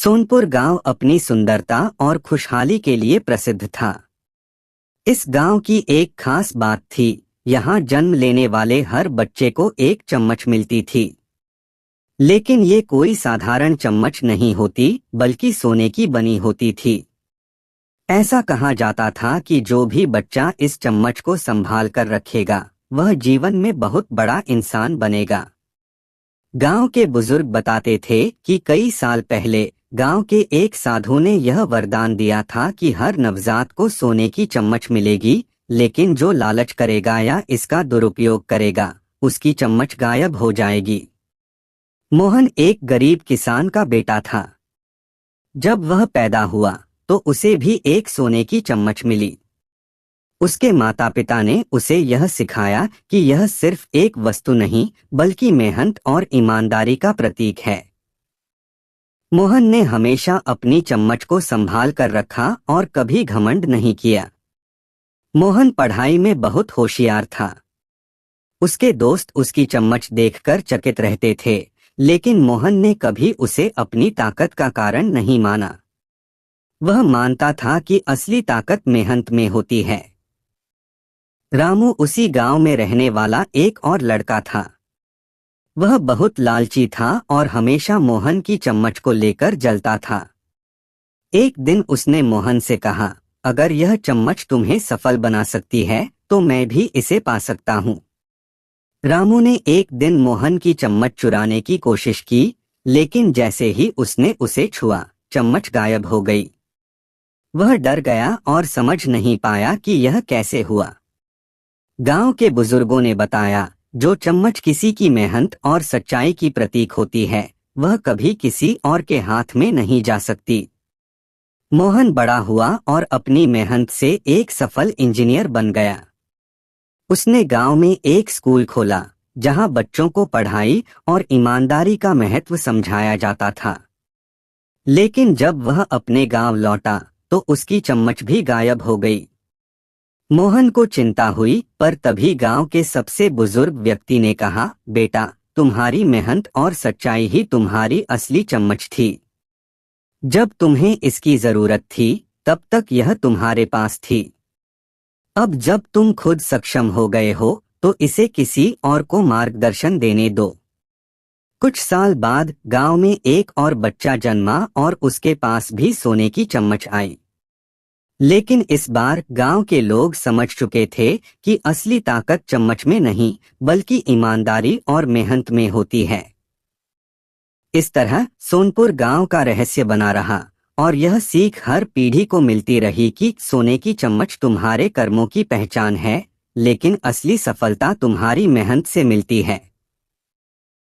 सोनपुर गांव अपनी सुंदरता और खुशहाली के लिए प्रसिद्ध था। इस गांव की एक खास बात थी, यहाँ जन्म लेने वाले हर बच्चे को एक चम्मच मिलती थी। लेकिन ये कोई साधारण चम्मच नहीं होती, बल्कि सोने की बनी होती थी। ऐसा कहा जाता था कि जो भी बच्चा इस चम्मच को संभाल कर रखेगा, वह जीवन में बहुत बड़ा इंसान बनेगा। गांव के बुजुर्ग बताते थे कि कई साल पहले गांव के एक साधु ने यह वरदान दिया था कि हर नवजात को सोने की चम्मच मिलेगी, लेकिन जो लालच करेगा या इसका दुरुपयोग करेगा, उसकी चम्मच गायब हो जाएगी। मोहन एक गरीब किसान का बेटा था। जब वह पैदा हुआ तो उसे भी एक सोने की चम्मच मिली। उसके माता पिता ने उसे यह सिखाया कि यह सिर्फ एक वस्तु नहीं, बल्कि मेहनत और ईमानदारी का प्रतीक है। मोहन ने हमेशा अपनी चम्मच को संभाल कर रखा और कभी घमंड नहीं किया। मोहन पढ़ाई में बहुत होशियार था। उसके दोस्त उसकी चम्मच देखकर चकित रहते थे, लेकिन मोहन ने कभी उसे अपनी ताकत का कारण नहीं माना। वह मानता था कि असली ताकत मेहनत में होती है। रामू उसी गांव में रहने वाला एक और लड़का था। वह बहुत लालची था और हमेशा मोहन की चम्मच को लेकर जलता था। एक दिन उसने मोहन से कहा, अगर यह चम्मच तुम्हें सफल बना सकती है तो मैं भी इसे पा सकता हूँ। रामू ने एक दिन मोहन की चम्मच चुराने की कोशिश की, लेकिन जैसे ही उसने उसे छुआ, चम्मच गायब हो गई। वह डर गया और समझ नहीं पाया कि यह कैसे हुआ। गांव के बुजुर्गों ने बताया, जो चम्मच किसी की मेहनत और सच्चाई की प्रतीक होती है, वह कभी किसी और के हाथ में नहीं जा सकती। मोहन बड़ा हुआ और अपनी मेहनत से एक सफल इंजीनियर बन गया। उसने गांव में एक स्कूल खोला, जहां बच्चों को पढ़ाई और ईमानदारी का महत्व समझाया जाता था। लेकिन जब वह अपने गांव लौटा तो उसकी चम्मच भी गायब हो गई। मोहन को चिंता हुई, पर तभी गांव के सबसे बुजुर्ग व्यक्ति ने कहा, बेटा, तुम्हारी मेहनत और सच्चाई ही तुम्हारी असली चम्मच थी। जब तुम्हें इसकी जरूरत थी, तब तक यह तुम्हारे पास थी। अब जब तुम खुद सक्षम हो गए हो, तो इसे किसी और को मार्गदर्शन देने दो। कुछ साल बाद गांव में एक और बच्चा जन्मा और उसके पास भी सोने की चम्मच आई। लेकिन इस बार गांव के लोग समझ चुके थे कि असली ताकत चम्मच में नहीं, बल्कि ईमानदारी और मेहनत में होती है। इस तरह सोनपुर गांव का रहस्य बना रहा और यह सीख हर पीढ़ी को मिलती रही कि सोने की चम्मच तुम्हारे कर्मों की पहचान है, लेकिन असली सफलता तुम्हारी मेहनत से मिलती है।